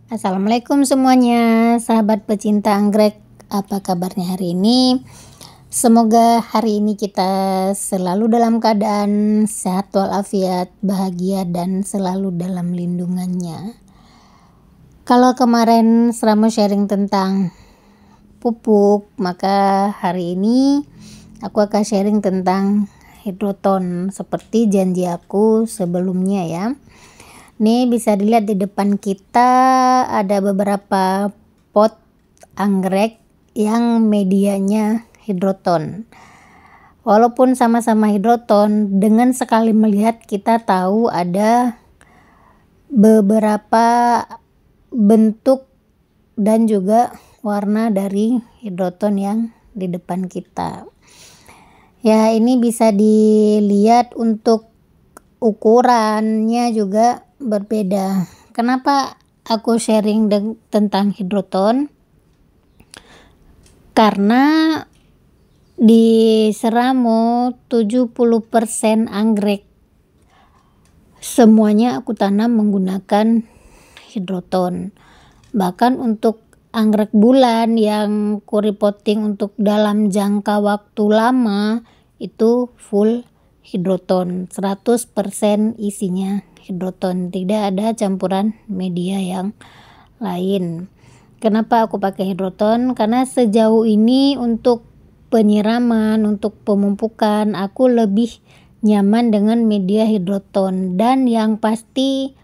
Assalamualaikum semuanya, sahabat pecinta anggrek. Apa kabarnya hari ini? Semoga hari ini kita selalu dalam keadaan sehat walafiat, bahagia dan selalu dalam lindungannya. Kalau kemarin Seramo sharing tentang pupuk, maka hari ini aku akan sharing tentang hidroton seperti janji aku sebelumnya ya. Nih bisa dilihat di depan kita ada beberapa pot anggrek yang medianya hidroton. Walaupun sama-sama hidroton, dengan sekali melihat kita tahu ada beberapa bentuk dan juga warna dari hidroton yang di depan kita. Ya, ini bisa dilihat untuk ukurannya juga berbeda. Kenapa aku sharing tentang hidroton? Karena di Seramo 70% anggrek semuanya aku tanam menggunakan hidroton. Bahkan untuk anggrek bulan yang kuripotting untuk dalam jangka waktu lama itu full hidroton, 100% isinya hidroton, tidak ada campuran media yang lain. Kenapa aku pakai hidroton? Karena sejauh ini untuk penyiraman, untuk pemupukan aku lebih nyaman dengan media hidroton, dan yang pasti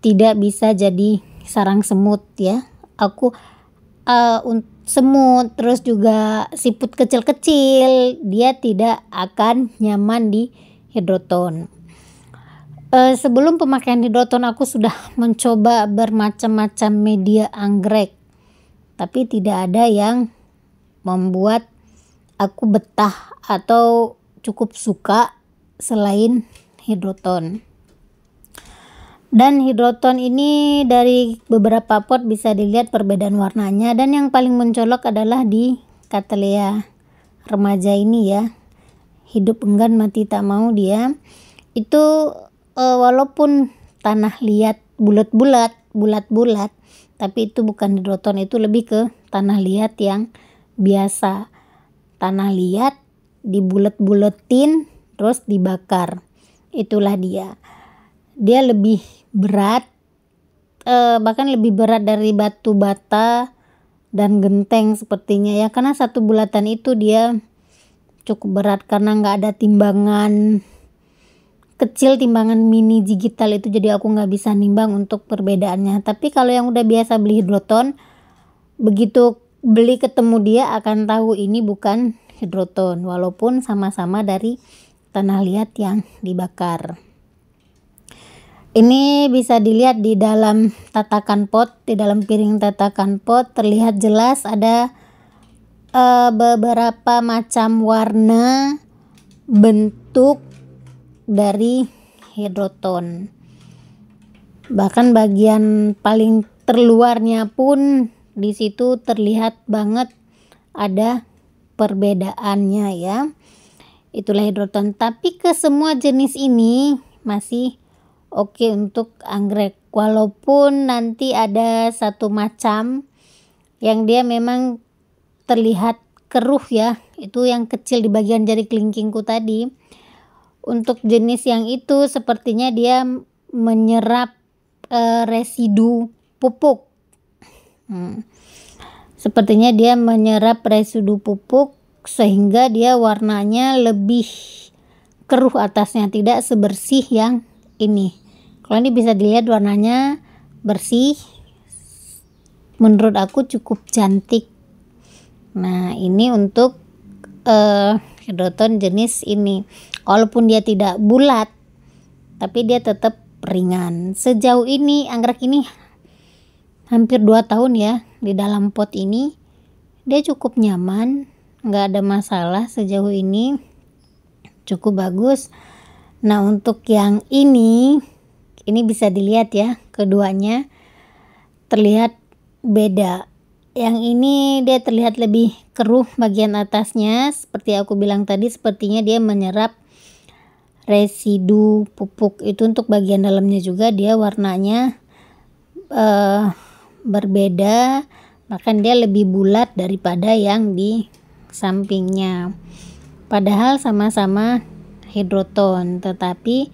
tidak bisa jadi sarang semut ya. Aku semut, terus juga siput kecil-kecil, dia tidak akan nyaman di hidroton. Sebelum pemakaian hidroton aku sudah mencoba bermacam-macam media anggrek, tapi tidak ada yang membuat aku betah atau cukup suka selain hidroton. Dan hidroton ini dari beberapa pot bisa dilihat perbedaan warnanya, dan yang paling mencolok adalah di Cattleya remaja ini ya. Hidup enggan mati tak mau dia. Itu walaupun tanah liat bulat-bulat, tapi itu bukan hidroton, itu lebih ke tanah liat yang biasa. Tanah liat dibulet-buletin terus dibakar. Itulah dia. Dia lebih berat, bahkan lebih berat dari batu bata dan genteng sepertinya ya, karena satu bulatan itu dia cukup berat karena nggak ada timbangan kecil, timbangan mini digital itu, jadi aku nggak bisa nimbang untuk perbedaannya. Tapi kalau yang udah biasa beli hidroton, begitu beli ketemu dia akan tahu ini bukan hidroton, walaupun sama-sama dari tanah liat yang dibakar. Ini bisa dilihat di dalam tatakan pot, di dalam piring tatakan pot terlihat jelas ada beberapa macam warna bentuk dari hidroton. Bahkan bagian paling terluarnya pun di situ terlihat banget ada perbedaannya ya. Itulah hidroton, tapi ke semua jenis ini masih oke untuk anggrek, walaupun nanti ada satu macam yang dia memang terlihat keruh ya, itu yang kecil di bagian jari kelingkingku tadi. Untuk jenis yang itu sepertinya dia menyerap residu pupuk. Sepertinya dia menyerap residu pupuk sehingga dia warnanya lebih keruh atasnya, tidak sebersih yang ini. Kalau ini bisa dilihat warnanya bersih, menurut aku cukup cantik. Nah, ini untuk hidroton jenis ini, walaupun dia tidak bulat tapi dia tetap ringan. Sejauh ini anggrek ini hampir 2 tahun ya di dalam pot ini, dia cukup nyaman, nggak ada masalah sejauh ini, cukup bagus. Nah, untuk yang ini bisa dilihat ya, keduanya terlihat beda. Yang ini dia terlihat lebih keruh bagian atasnya, seperti aku bilang tadi, sepertinya dia menyerap residu pupuk. Itu untuk bagian dalamnya juga dia warnanya eh, berbeda, bahkan dia lebih bulat daripada yang di sampingnya. Padahal sama-sama hidroton, tetapi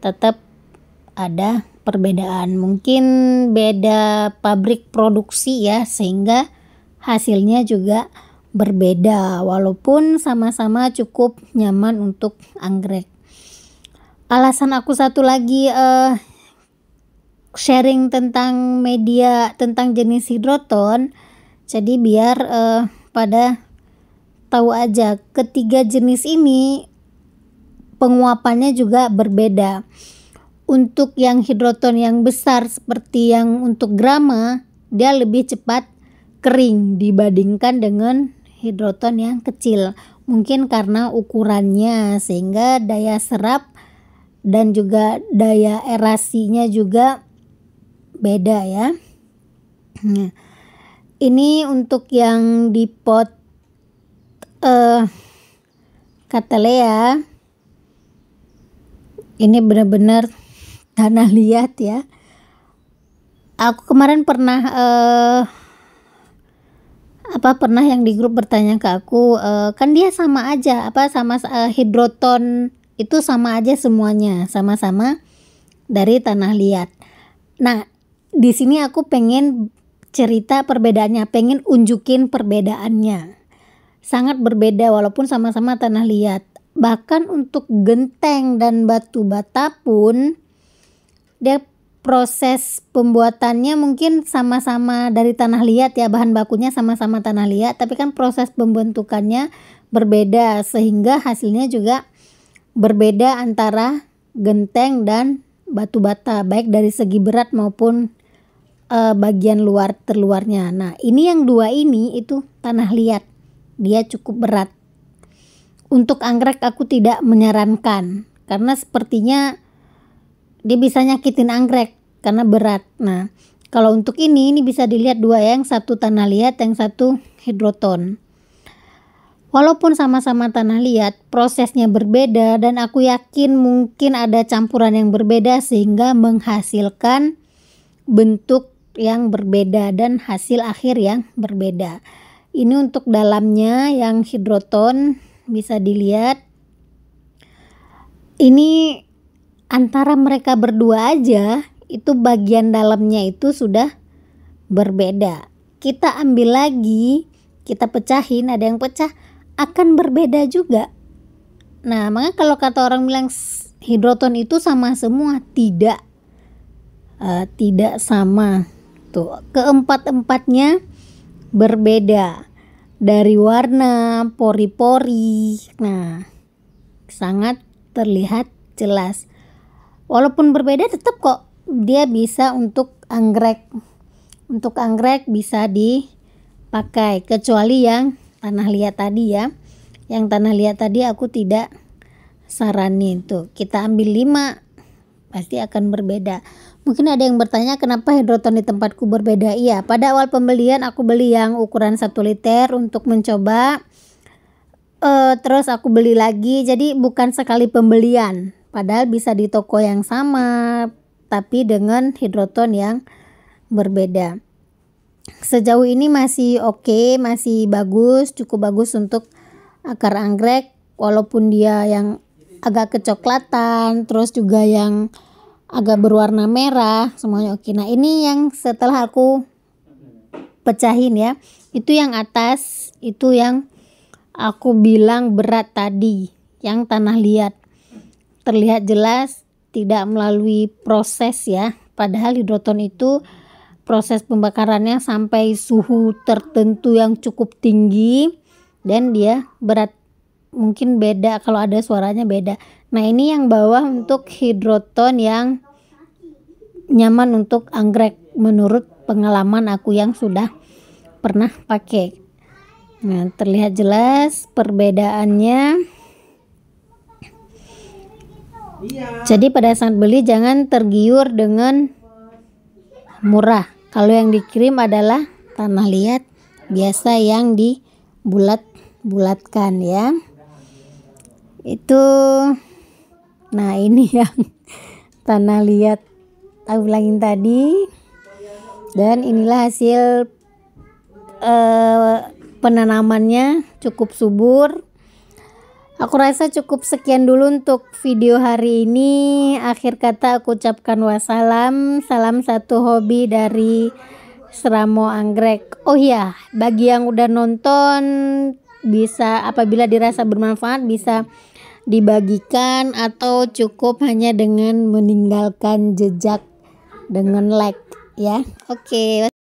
tetap ada perbedaan. Mungkin beda pabrik produksi ya, sehingga hasilnya juga berbeda walaupun sama-sama cukup nyaman untuk anggrek. Alasan aku satu lagi sharing tentang media, tentang jenis hidroton, jadi biar pada tahu aja ketiga jenis ini penguapannya juga berbeda. Untuk yang hidroton yang besar seperti yang untuk grama, dia lebih cepat kering dibandingkan dengan hidroton yang kecil. Mungkin karena ukurannya, sehingga daya serap dan juga daya erasinya juga beda ya. Nah, ini untuk yang di pot Cattleya, ini benar-benar tanah liat ya. Aku kemarin pernah pernah yang di grup bertanya ke aku, kan dia sama aja, sama hidroton itu sama aja semuanya, sama-sama dari tanah liat. Nah, di sini aku pengen cerita perbedaannya, pengen unjukin perbedaannya. Sangat berbeda walaupun sama-sama tanah liat. Bahkan untuk genteng dan batu bata pun dia proses pembuatannya mungkin sama-sama dari tanah liat ya, bahan bakunya sama-sama tanah liat, tapi kan proses pembentukannya berbeda sehingga hasilnya juga berbeda antara genteng dan batu bata, baik dari segi berat maupun bagian luar terluarnya. Nah, ini yang dua ini itu tanah liat, dia cukup berat. Untuk anggrek aku tidak menyarankan karena sepertinya dia bisa nyakitin anggrek karena berat. Nah, kalau untuk ini bisa dilihat dua ya, yang satu tanah liat, yang satu hidroton. Walaupun sama-sama tanah liat, prosesnya berbeda dan aku yakin mungkin ada campuran yang berbeda sehingga menghasilkan bentuk yang berbeda dan hasil akhir yang berbeda. Ini untuk dalamnya yang hidroton bisa dilihat. Ini antara mereka berdua aja itu bagian dalamnya itu sudah berbeda. Kita ambil lagi, kita pecahin, ada yang pecah akan berbeda juga. Nah, makanya kalau kata orang bilang hidroton itu sama semua, tidak sama. Tuh, keempat-empatnya berbeda dari warna, pori-pori. Nah, sangat terlihat jelas. Walaupun berbeda tetap kok dia bisa untuk anggrek. Untuk anggrek bisa dipakai, kecuali yang tanah liat tadi ya. Yang tanah liat tadi aku tidak saranin. Tuh, kita ambil 5 pasti akan berbeda. Mungkin ada yang bertanya kenapa hidroton di tempatku berbeda. Iya, pada awal pembelian aku beli yang ukuran 1 liter untuk mencoba. Terus aku beli lagi, jadi bukan sekali pembelian. Padahal bisa di toko yang sama, tapi dengan hidroton yang berbeda. Sejauh ini masih oke, masih bagus, cukup bagus untuk akar anggrek. Walaupun dia yang agak kecoklatan, terus juga yang agak berwarna merah, semuanya oke. Nah, ini yang setelah aku pecahin ya, itu yang atas, itu yang aku bilang berat tadi, yang tanah liat. Terlihat jelas tidak melalui proses ya, padahal hidroton itu proses pembakarannya sampai suhu tertentu yang cukup tinggi dan dia berat. Mungkin beda, kalau ada suaranya beda. Nah, ini yang bawah untuk hidroton yang nyaman untuk anggrek menurut pengalaman aku yang sudah pernah pakai. Nah, terlihat jelas perbedaannya. Jadi pada saat beli jangan tergiur dengan murah. Kalau yang dikirim adalah tanah liat biasa yang dibulat-bulatkan ya. Itu, nah ini yang tanah liat aku bilangin tadi. Dan inilah hasil penanamannya, cukup subur. Aku rasa cukup sekian dulu untuk video hari ini. Akhir kata aku ucapkan wassalam. Salam satu hobi dari Seramo Anggrek. Oh iya, bagi yang udah nonton, bisa apabila dirasa bermanfaat bisa dibagikan atau cukup hanya dengan meninggalkan jejak dengan like ya. Oke.